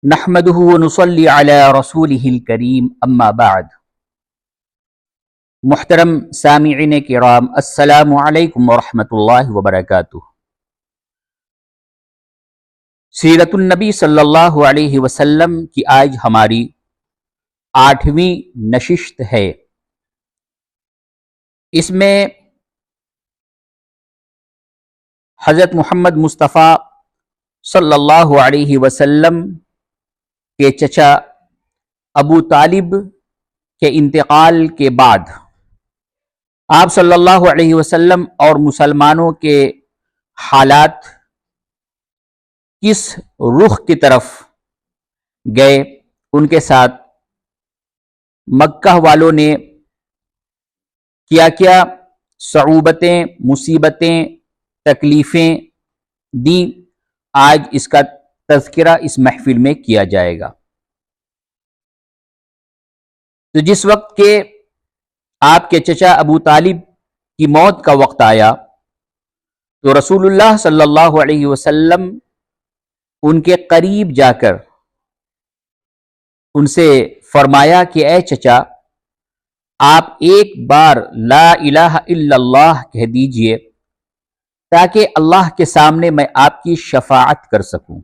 نحمده ونصلي على رسوله الكريم اما بعد۔ محترم سامعین کرام، السلام علیکم ورحمۃ اللہ وبرکاتہ۔ سیرت النبی صلی اللہ علیہ وسلم کی آج ہماری 8ویں نشست ہے۔ اس میں حضرت محمد مصطفیٰ صلی اللہ علیہ وسلم کے چچا ابو طالب کے انتقال کے بعد آپ صلی اللہ علیہ وسلم اور مسلمانوں کے حالات کس رخ کی طرف گئے، ان کے ساتھ مکہ والوں نے کیا کیا صعوبتیں، مصیبتیں، تکلیفیں دیں، آج اس کا تذکرہ اس محفل میں کیا جائے گا۔ تو جس وقت کے آپ کے چچا ابو طالب کی موت کا وقت آیا تو رسول اللہ صلی اللہ علیہ وسلم ان کے قریب جا کر ان سے فرمایا کہ اے چچا، آپ ایک بار لا الہ الا اللہ کہہ دیجئے تاکہ اللہ کے سامنے میں آپ کی شفاعت کر سکوں۔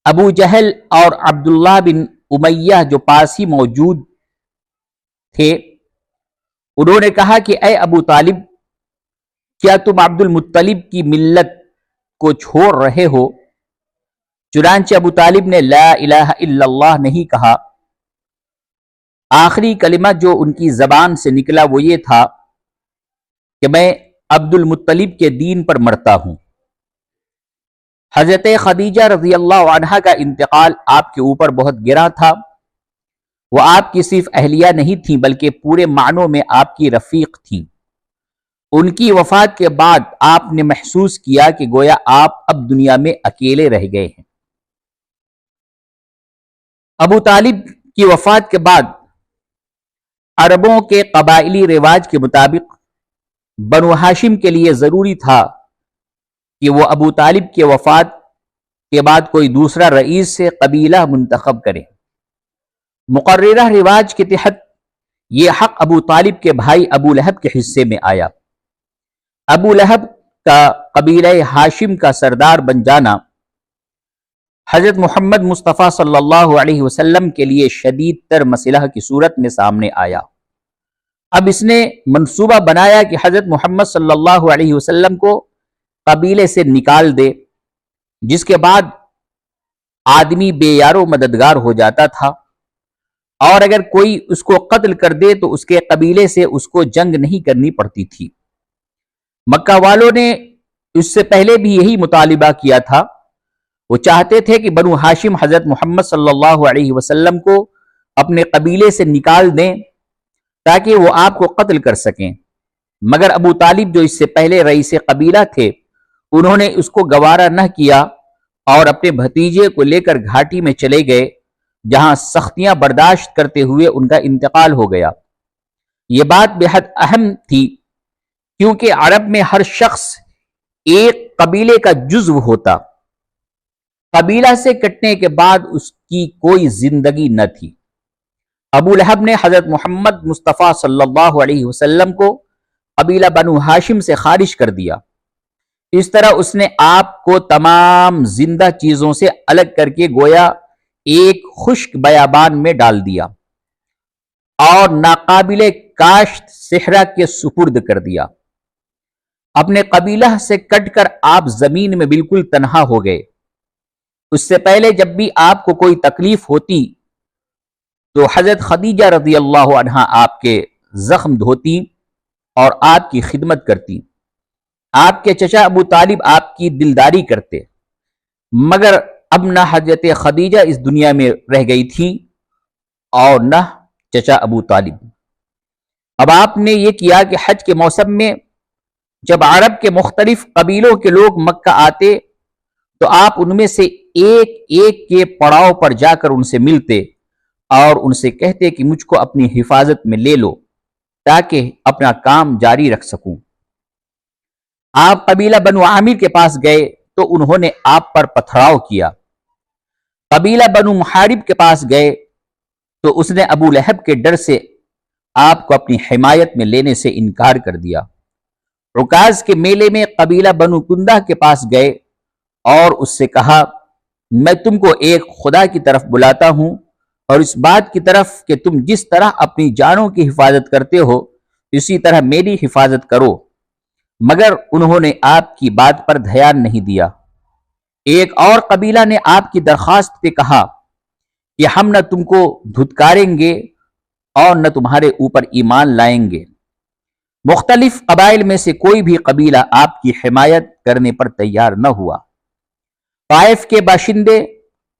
ابو جہل اور عبداللہ بن امیہ جو پاس ہی موجود تھے، انہوں نے کہا کہ اے ابو طالب، کیا تم عبد المطلب کی ملت کو چھوڑ رہے ہو؟ چنانچہ ابو طالب نے لا الہ الا اللہ نہیں کہا۔ آخری کلمہ جو ان کی زبان سے نکلا وہ یہ تھا کہ میں عبد المطلب کے دین پر مرتا ہوں۔ حضرت خدیجہ رضی اللہ عنہا کا انتقال آپ کے اوپر بہت گرا تھا۔ وہ آپ کی صرف اہلیہ نہیں تھیں بلکہ پورے معنوں میں آپ کی رفیق تھیں۔ ان کی وفات کے بعد آپ نے محسوس کیا کہ گویا آپ اب دنیا میں اکیلے رہ گئے ہیں۔ ابو طالب کی وفات کے بعد عربوں کے قبائلی رواج کے مطابق بنو ہاشم کے لیے ضروری تھا کہ وہ ابو طالب کے وفات کے بعد کوئی دوسرا رئیس سے قبیلہ منتخب کرے۔ مقررہ رواج کے تحت یہ حق ابو طالب کے بھائی ابو لہب کے حصے میں آیا۔ ابو لہب کا قبیلہ ہاشم کا سردار بن جانا حضرت محمد مصطفیٰ صلی اللہ علیہ وسلم کے لیے شدید تر مسئلہ کی صورت میں سامنے آیا۔ اب اس نے منصوبہ بنایا کہ حضرت محمد صلی اللہ علیہ وسلم کو قبیلے سے نکال دے، جس کے بعد آدمی بے یار و مددگار ہو جاتا تھا، اور اگر کوئی اس کو قتل کر دے تو اس کے قبیلے سے اس کو جنگ نہیں کرنی پڑتی تھی۔ مکہ والوں نے اس سے پہلے بھی یہی مطالبہ کیا تھا۔ وہ چاہتے تھے کہ بنو ہاشم حضرت محمد صلی اللہ علیہ وسلم کو اپنے قبیلے سے نکال دیں تاکہ وہ آپ کو قتل کر سکیں، مگر ابو طالب جو اس سے پہلے رئیس قبیلہ تھے، انہوں نے اس کو گوارا نہ کیا اور اپنے بھتیجے کو لے کر گھاٹی میں چلے گئے، جہاں سختیاں برداشت کرتے ہوئے ان کا انتقال ہو گیا۔ یہ بات بے حد اہم تھی کیونکہ عرب میں ہر شخص ایک قبیلے کا جزو ہوتا، قبیلہ سے کٹنے کے بعد اس کی کوئی زندگی نہ تھی۔ ابو لہب نے حضرت محمد مصطفیٰ صلی اللہ علیہ وسلم کو قبیلہ بنو ہاشم سے خارج کر دیا۔ اس طرح اس نے آپ کو تمام زندہ چیزوں سے الگ کر کے گویا ایک خشک بیابان میں ڈال دیا اور ناقابل کاشت صحرا کے سپرد کر دیا۔ اپنے قبیلہ سے کٹ کر آپ زمین میں بالکل تنہا ہو گئے۔ اس سے پہلے جب بھی آپ کو کوئی تکلیف ہوتی تو حضرت خدیجہ رضی اللہ عنہا آپ کے زخم دھوتی اور آپ کی خدمت کرتی۔ آپ کے چچا ابو طالب آپ کی دلداری کرتے، مگر اب نہ حضرت خدیجہ اس دنیا میں رہ گئی تھی اور نہ چچا ابو طالب۔ اب آپ نے یہ کیا کہ حج کے موسم میں جب عرب کے مختلف قبیلوں کے لوگ مکہ آتے تو آپ ان میں سے ایک ایک کے پڑاؤ پر جا کر ان سے ملتے اور ان سے کہتے کہ مجھ کو اپنی حفاظت میں لے لو تاکہ اپنا کام جاری رکھ سکوں۔ آپ قبیلہ بنو عامر کے پاس گئے تو انہوں نے آپ پر پتھراؤ کیا۔ قبیلہ بنو محارب کے پاس گئے تو اس نے ابو لہب کے ڈر سے آپ کو اپنی حمایت میں لینے سے انکار کر دیا۔ عکاظ کے میلے میں قبیلہ بنو کندہ کے پاس گئے اور اس سے کہا، میں تم کو ایک خدا کی طرف بلاتا ہوں اور اس بات کی طرف کہ تم جس طرح اپنی جانوں کی حفاظت کرتے ہو اسی طرح میری حفاظت کرو، مگر انہوں نے آپ کی بات پر دھیان نہیں دیا۔ ایک اور قبیلہ نے آپ کی درخواست پہ کہا کہ ہم نہ تم کو دھتکاریں گے اور نہ تمہارے اوپر ایمان لائیں گے۔ مختلف قبائل میں سے کوئی بھی قبیلہ آپ کی حمایت کرنے پر تیار نہ ہوا۔ طائف کے باشندے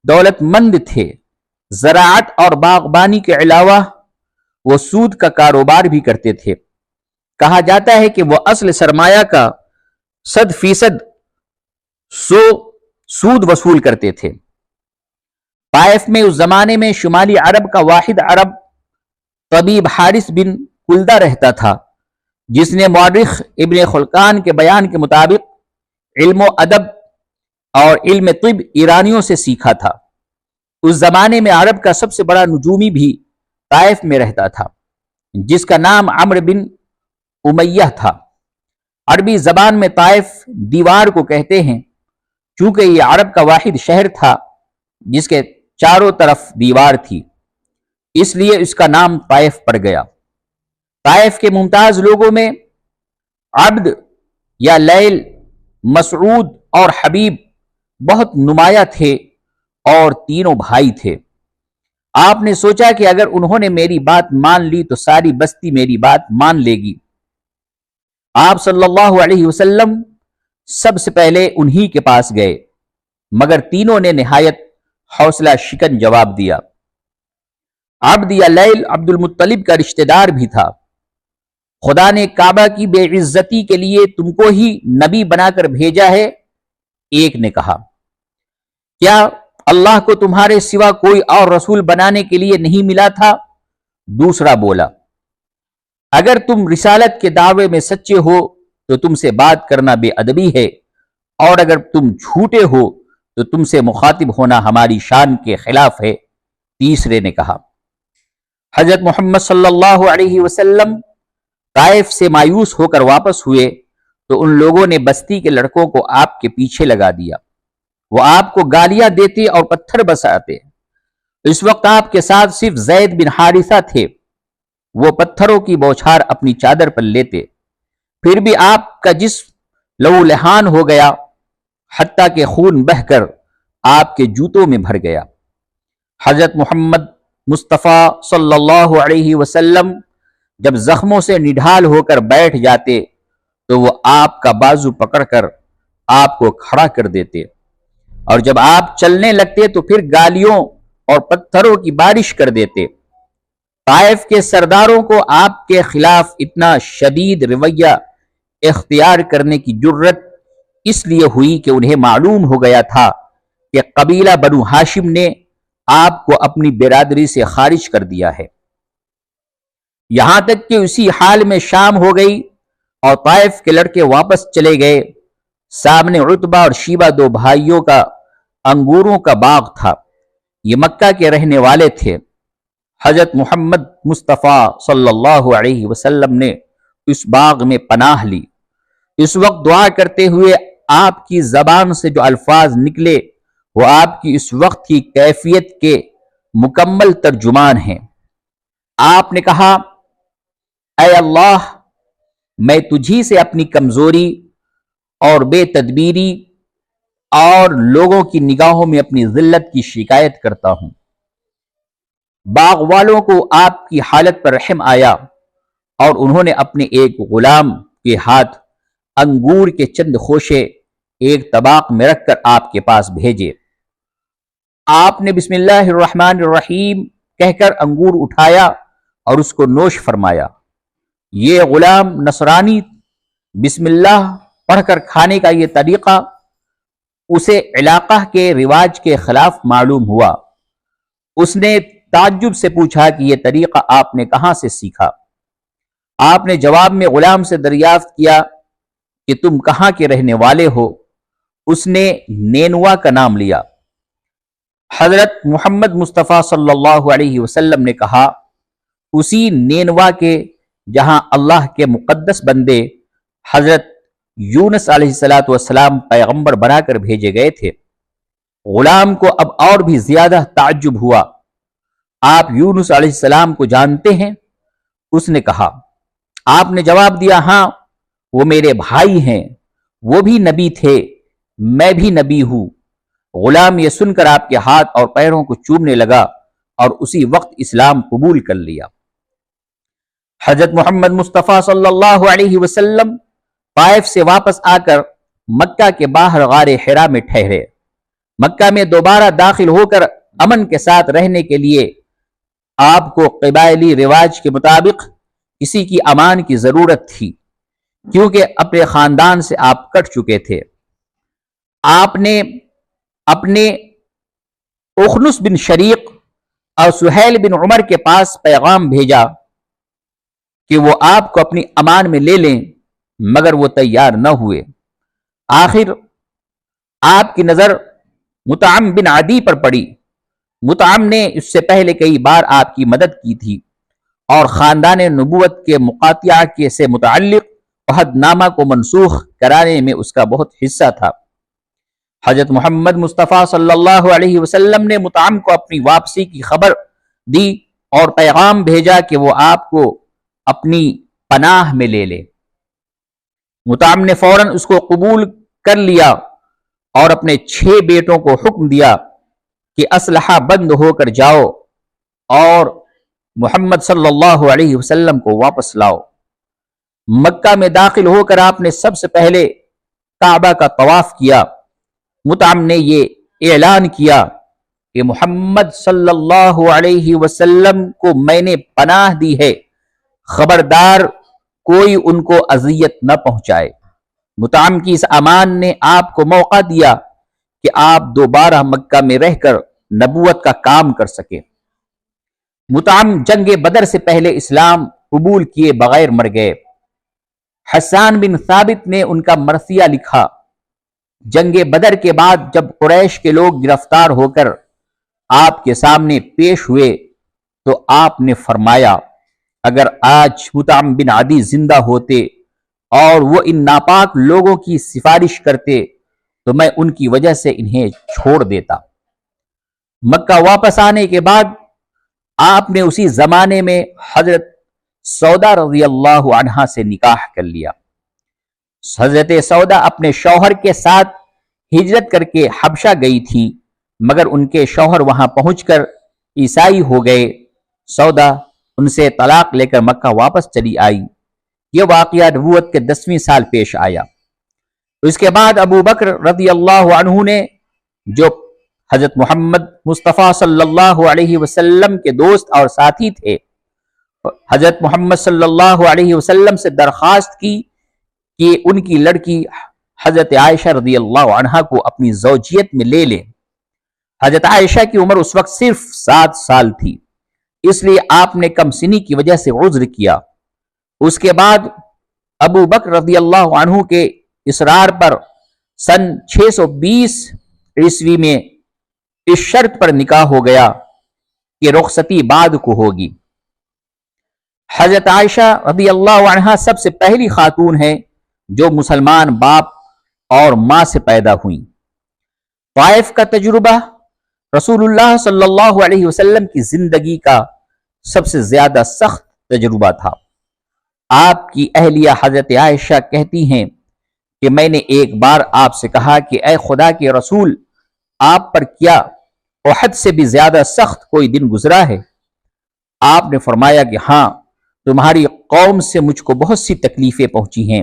دولت مند تھے، زراعت اور باغبانی کے علاوہ وہ سود کا کاروبار بھی کرتے تھے۔ کہا جاتا ہے کہ وہ اصل سرمایہ کا 100% سود وصول کرتے تھے۔ طائف میں اس زمانے میں شمالی عرب کا واحد عرب طبیب حارث بن کلدہ رہتا تھا، جس نے مورخ ابن خلقان کے بیان کے مطابق علم و ادب اور علم طب ایرانیوں سے سیکھا تھا۔ اس زمانے میں عرب کا سب سے بڑا نجومی بھی طائف میں رہتا تھا، جس کا نام عمرو بن امیہ تھا۔ عربی زبان میں طائف دیوار کو کہتے ہیں، چونکہ یہ عرب کا واحد شہر تھا جس کے چاروں طرف دیوار تھی، اس لیے اس کا نام طائف پڑ گیا۔ طائف کے ممتاز لوگوں میں عبد یا لیل، مسعود اور حبیب بہت نمایاں تھے اور تینوں بھائی تھے۔ آپ نے سوچا کہ اگر انہوں نے میری بات مان لی تو ساری بستی میری بات مان لے گی۔ آپ صلی اللہ علیہ وسلم سب سے پہلے انہی کے پاس گئے، مگر تینوں نے نہایت حوصلہ شکن جواب دیا۔ عبد یا لیل عبد المطلب کا رشتہ دار بھی تھا۔ خدا نے کعبہ کی بے عزتی کے لیے تم کو ہی نبی بنا کر بھیجا ہے، ایک نے کہا۔ کیا اللہ کو تمہارے سوا کوئی اور رسول بنانے کے لیے نہیں ملا تھا؟ دوسرا بولا، اگر تم رسالت کے دعوے میں سچے ہو تو تم سے بات کرنا بے ادبی ہے، اور اگر تم جھوٹے ہو تو تم سے مخاطب ہونا ہماری شان کے خلاف ہے، تیسرے نے کہا۔ حضرت محمد صلی اللہ علیہ وسلم طائف سے مایوس ہو کر واپس ہوئے تو ان لوگوں نے بستی کے لڑکوں کو آپ کے پیچھے لگا دیا۔ وہ آپ کو گالیاں دیتے اور پتھر برساتے۔ اس وقت آپ کے ساتھ صرف زید بن حارثہ تھے۔ وہ پتھروں کی بوچھار اپنی چادر پر لیتے، پھر بھی آپ کا جسم لہو لہان ہو گیا، حتیٰ کہ خون بہہ کر آپ کے جوتوں میں بھر گیا۔ حضرت محمد مصطفیٰ صلی اللہ علیہ وسلم جب زخموں سے نڈھال ہو کر بیٹھ جاتے تو وہ آپ کا بازو پکڑ کر آپ کو کھڑا کر دیتے، اور جب آپ چلنے لگتے تو پھر گالیوں اور پتھروں کی بارش کر دیتے۔ طائف کے سرداروں کو آپ کے خلاف اتنا شدید رویہ اختیار کرنے کی جرت اس لیے ہوئی کہ انہیں معلوم ہو گیا تھا کہ قبیلہ بنو ہاشم نے آپ کو اپنی برادری سے خارج کر دیا ہے۔ یہاں تک کہ اسی حال میں شام ہو گئی اور طائف کے لڑکے واپس چلے گئے۔ سامنے عتبہ اور شیبہ دو بھائیوں کا انگوروں کا باغ تھا، یہ مکہ کے رہنے والے تھے۔ حضرت محمد مصطفیٰ صلی اللہ علیہ وسلم نے اس باغ میں پناہ لی۔ اس وقت دعا کرتے ہوئے آپ کی زبان سے جو الفاظ نکلے وہ آپ کی اس وقت کی کیفیت کے مکمل ترجمان ہیں۔ آپ نے کہا، اے اللہ، میں تجھی سے اپنی کمزوری اور بے تدبیری اور لوگوں کی نگاہوں میں اپنی ذلت کی شکایت کرتا ہوں۔ باغ والوں کو آپ کی حالت پر رحم آیا اور انہوں نے اپنے ایک غلام کے ہاتھ انگور کے چند خوشے ایک طباق میں رکھ کر آپ کے پاس بھیجے۔ آپ نے بسم اللہ الرحمن الرحیم کہہ کر انگور اٹھایا اور اس کو نوش فرمایا۔ یہ غلام نصرانی بسم اللہ پڑھ کر کھانے کا یہ طریقہ اسے علاقہ کے رواج کے خلاف معلوم ہوا۔ اس نے تعجب سے پوچھا کہ یہ طریقہ آپ نے کہاں سے سیکھا؟ آپ نے جواب میں غلام سے دریافت کیا کہ تم کہاں کے رہنے والے ہو؟ اس نے نینوا کا نام لیا۔ حضرت محمد مصطفیٰ صلی اللہ علیہ وسلم نے کہا، اسی نینوا کے جہاں اللہ کے مقدس بندے حضرت یونس علیہ السلام پیغمبر بنا کر بھیجے گئے تھے، غلام کو اب اور بھی زیادہ تعجب ہوا، آپ یونس علیہ السلام کو جانتے ہیں؟ اس نے کہا، آپ نے جواب دیا، ہاں وہ میرے بھائی ہیں، وہ بھی نبی تھے، میں بھی نبی ہوں۔ غلام یہ سن کر آپ کے ہاتھ اور پیروں کو چومنے لگا اور اسی وقت اسلام قبول کر لیا۔ حضرت محمد مصطفیٰ صلی اللہ علیہ وسلم طائف سے واپس آ کر مکہ کے باہر غار حرا میں ٹھہرے۔ مکہ میں دوبارہ داخل ہو کر امن کے ساتھ رہنے کے لیے آپ کو قبائلی رواج کے مطابق کسی کی امان کی ضرورت تھی، کیونکہ اپنے خاندان سے آپ کٹ چکے تھے۔ آپ نے اپنے اخنس بن شریق اور سہیل بن عمر کے پاس پیغام بھیجا کہ وہ آپ کو اپنی امان میں لے لیں، مگر وہ تیار نہ ہوئے۔ آخر آپ کی نظر مطعم بن عدی پر پڑی۔ مطعم نے اس سے پہلے کئی بار آپ کی مدد کی تھی اور خاندان نبوت کے مقاطعہ سے متعلق عہد نامہ کو منسوخ کرانے میں اس کا بہت حصہ تھا۔ حضرت محمد مصطفیٰ صلی اللہ علیہ وسلم نے مطعم کو اپنی واپسی کی خبر دی اور پیغام بھیجا کہ وہ آپ کو اپنی پناہ میں لے لے۔ مطعم نے فوراً اس کو قبول کر لیا اور اپنے 6 بیٹوں کو حکم دیا کہ اسلحہ بند ہو کر جاؤ اور محمد صلی اللہ علیہ وسلم کو واپس لاؤ۔ مکہ میں داخل ہو کر آپ نے سب سے پہلے کعبہ کا طواف کیا۔ مطعم نے یہ اعلان کیا کہ محمد صلی اللہ علیہ وسلم کو میں نے پناہ دی ہے، خبردار کوئی ان کو اذیت نہ پہنچائے۔ مطعم کی اس امان نے آپ کو موقع دیا کہ آپ دوبارہ مکہ میں رہ کر نبوت کا کام کر سکیں۔ مطعم جنگ بدر سے پہلے اسلام قبول کیے بغیر مر گئے۔ حسان بن ثابت نے ان کا مرثیہ لکھا، جنگ بدر کے بعد جب قریش کے لوگ گرفتار ہو کر آپ کے سامنے پیش ہوئے تو آپ نے فرمایا، اگر آج مطعم بن عدی زندہ ہوتے اور وہ ان ناپاک لوگوں کی سفارش کرتے تو میں ان کی وجہ سے انہیں چھوڑ دیتا۔ مکہ واپس آنے کے بعد آپ نے اسی زمانے میں حضرت سودا رضی اللہ عنہا سے نکاح کر لیا۔ حضرت سودا اپنے شوہر کے ساتھ ہجرت کر کے حبشہ گئی تھی، مگر ان کے شوہر وہاں پہنچ کر عیسائی ہو گئے۔ سودا ان سے طلاق لے کر مکہ واپس چلی آئی۔ یہ واقعہ نبوت کے 10ویں سال پیش آیا۔ اس کے بعد ابو بکر رضی اللہ عنہ نے، جو حضرت محمد مصطفیٰ صلی اللہ علیہ وسلم کے دوست اور ساتھی تھے، حضرت محمد صلی اللہ علیہ وسلم سے درخواست کی کہ ان کی لڑکی حضرت عائشہ رضی اللہ عنہا کو اپنی زوجیت میں لے لیں۔ حضرت عائشہ کی عمر اس وقت صرف 7 سال تھی، اس لیے آپ نے کم سنی کی وجہ سے عذر کیا۔ اس کے بعد ابو بکر رضی اللہ عنہ کے اصرار پر سن 620 عیسوی میں اس شرط پر نکاح ہو گیا کہ رخصتی بعد کو ہوگی۔ حضرت عائشہ رضی اللہ عنہا سب سے پہلی خاتون ہیں جو مسلمان باپ اور ماں سے پیدا ہوئیں۔ طائف کا تجربہ رسول اللہ صلی اللہ علیہ وسلم کی زندگی کا سب سے زیادہ سخت تجربہ تھا۔ آپ کی اہلیہ حضرت عائشہ کہتی ہیں کہ میں نے ایک بار آپ سے کہا کہ اے خدا کے رسول، آپ پر کیا احد سے بھی زیادہ سخت کوئی دن گزرا ہے؟ آپ نے فرمایا کہ ہاں، تمہاری قوم سے مجھ کو بہت سی تکلیفیں پہنچی ہیں،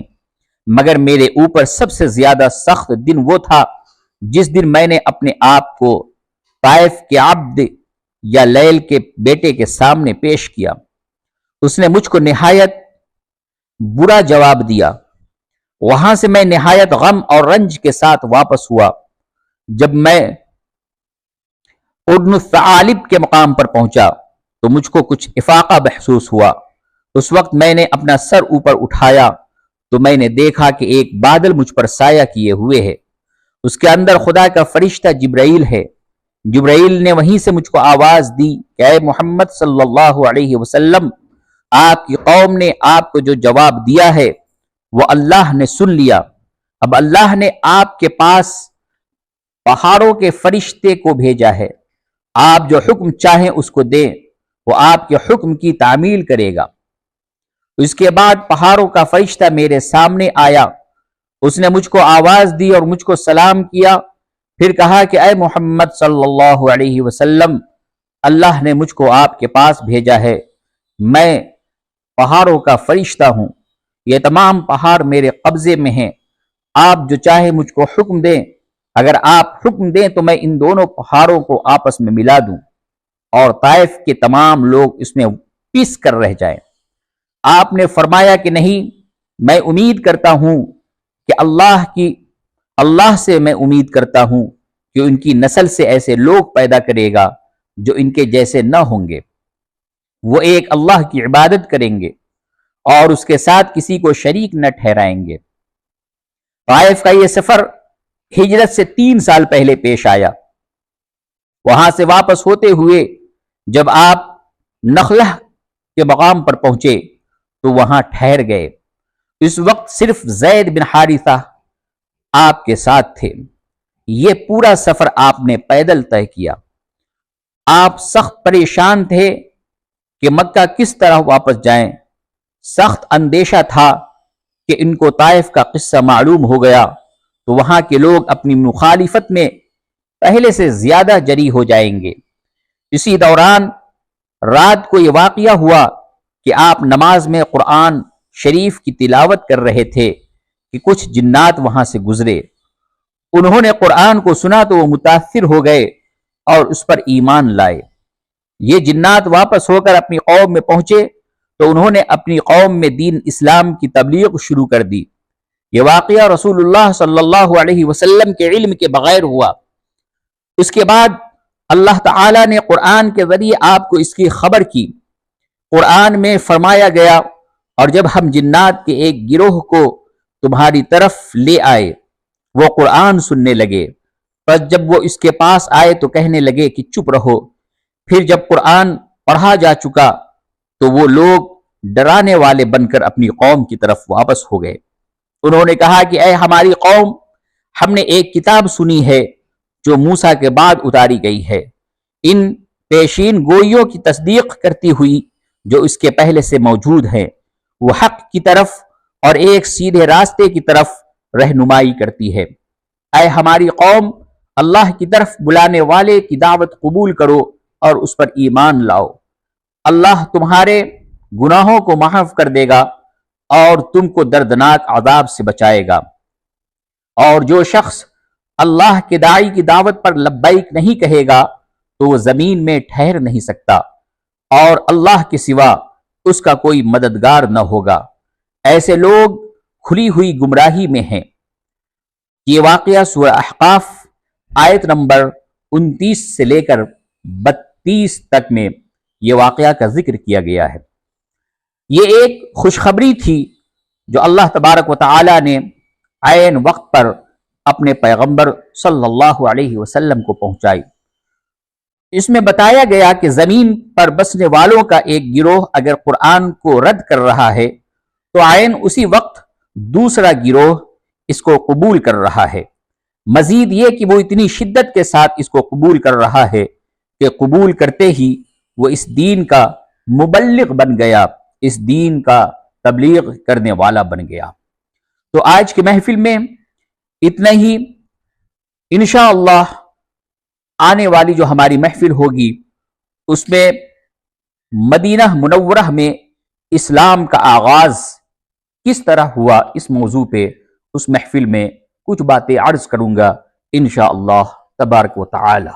مگر میرے اوپر سب سے زیادہ سخت دن وہ تھا جس دن میں نے اپنے آپ کو طائف کے عبد یا لیل کے بیٹے کے سامنے پیش کیا۔ اس نے مجھ کو نہایت برا جواب دیا۔ وہاں سے میں نہایت غم اور رنج کے ساتھ واپس ہوا۔ جب میں ادن الثعالب کے مقام پر پہنچا تو مجھ کو کچھ افاقہ محسوس ہوا۔ اس وقت میں نے اپنا سر اوپر اٹھایا تو میں نے دیکھا کہ ایک بادل مجھ پر سایہ کیے ہوئے ہے، اس کے اندر خدا کا فرشتہ جبرائیل ہے۔ جبرائیل نے وہیں سے مجھ کو آواز دی کہ اے محمد صلی اللہ علیہ وسلم، آپ کی قوم نے آپ کو جو جواب دیا ہے وہ اللہ نے سن لیا۔ اب اللہ نے آپ کے پاس پہاڑوں کے فرشتے کو بھیجا ہے، آپ جو حکم چاہیں اس کو دیں، وہ آپ کے حکم کی تعمیل کرے گا۔ اس کے بعد پہاڑوں کا فرشتہ میرے سامنے آیا، اس نے مجھ کو آواز دی اور مجھ کو سلام کیا، پھر کہا کہ اے محمد صلی اللہ علیہ وسلم، اللہ نے مجھ کو آپ کے پاس بھیجا ہے، میں پہاڑوں کا فرشتہ ہوں، یہ تمام پہاڑ میرے قبضے میں ہیں، آپ جو چاہے مجھ کو حکم دیں، اگر آپ حکم دیں تو میں ان دونوں پہاڑوں کو آپس میں ملا دوں اور طائف کے تمام لوگ اس میں پس کر رہ جائیں۔ آپ نے فرمایا کہ نہیں، میں امید کرتا ہوں کہ اللہ سے میں امید کرتا ہوں کہ ان کی نسل سے ایسے لوگ پیدا کرے گا جو ان کے جیسے نہ ہوں گے، وہ ایک اللہ کی عبادت کریں گے اور اس کے ساتھ کسی کو شریک نہ ٹھہرائیں گے۔ طائف کا یہ سفر ہجرت سے 3 سال پہلے پیش آیا۔ وہاں سے واپس ہوتے ہوئے جب آپ نخلہ کے مقام پر پہنچے تو وہاں ٹھہر گئے۔ اس وقت صرف زید بن حارثہ آپ کے ساتھ تھے۔ یہ پورا سفر آپ نے پیدل طے کیا۔ آپ سخت پریشان تھے کہ مکہ کس طرح واپس جائیں۔ سخت اندیشہ تھا کہ ان کو طائف کا قصہ معلوم ہو گیا تو وہاں کے لوگ اپنی مخالفت میں پہلے سے زیادہ جری ہو جائیں گے۔ اسی دوران رات کو یہ واقعہ ہوا کہ آپ نماز میں قرآن شریف کی تلاوت کر رہے تھے کہ کچھ جنات وہاں سے گزرے۔ انہوں نے قرآن کو سنا تو وہ متاثر ہو گئے اور اس پر ایمان لائے۔ یہ جنات واپس ہو کر اپنی قوم میں پہنچے تو انہوں نے اپنی قوم میں دین اسلام کی تبلیغ شروع کر دی۔ یہ واقعہ رسول اللہ صلی اللہ علیہ وسلم کے علم کے بغیر ہوا۔ اس کے بعد اللہ تعالی نے قرآن کے ذریعے آپ کو اس کی خبر کی۔ قرآن میں فرمایا گیا، اور جب ہم جنات کے ایک گروہ کو تمہاری طرف لے آئے، وہ قرآن سننے لگے، پس جب وہ اس کے پاس آئے تو کہنے لگے کہ چپ رہو۔ پھر جب قرآن پڑھا جا چکا تو وہ لوگ ڈرانے والے بن کر اپنی قوم کی طرف واپس ہو گئے۔ انہوں نے کہا کہ اے ہماری قوم، ہم نے ایک کتاب سنی ہے جو موسیٰ کے بعد اتاری گئی ہے، ان پیشین گوئیوں کی تصدیق کرتی ہوئی جو اس کے پہلے سے موجود ہیں، وہ حق کی طرف اور ایک سیدھے راستے کی طرف رہنمائی کرتی ہے۔ اے ہماری قوم، اللہ کی طرف بلانے والے کی دعوت قبول کرو اور اس پر ایمان لاؤ، اللہ تمہارے گناہوں کو معاف کر دے گا اور تم کو دردناک عذاب سے بچائے گا۔ اور جو شخص اللہ کے داعی کی دعوت پر لبیک نہیں کہے گا تو وہ زمین میں ٹھہر نہیں سکتا اور اللہ کے سوا اس کا کوئی مددگار نہ ہوگا۔ ایسے لوگ کھلی ہوئی گمراہی میں ہیں۔ یہ واقعہ سورہ احقاف آیت نمبر 29 سے لے کر 32 تک میں یہ واقعہ کا ذکر کیا گیا ہے۔ یہ ایک خوشخبری تھی جو اللہ تبارک و تعالی نے عین وقت پر اپنے پیغمبر صلی اللہ علیہ وسلم کو پہنچائی۔ اس میں بتایا گیا کہ زمین پر بسنے والوں کا ایک گروہ اگر قرآن کو رد کر رہا ہے تو عین اسی وقت دوسرا گروہ اس کو قبول کر رہا ہے۔ مزید یہ کہ وہ اتنی شدت کے ساتھ اس کو قبول کر رہا ہے کہ قبول کرتے ہی وہ اس دین کا مبلغ بن گیا، اس دین کا تبلیغ کرنے والا بن گیا۔ تو آج کی محفل میں اتنا ہی۔ انشاءاللہ آنے والی جو ہماری محفل ہوگی اس میں مدینہ منورہ میں اسلام کا آغاز کس طرح ہوا، اس موضوع پہ اس محفل میں کچھ باتیں عرض کروں گا انشاءاللہ تبارک و تعالی۔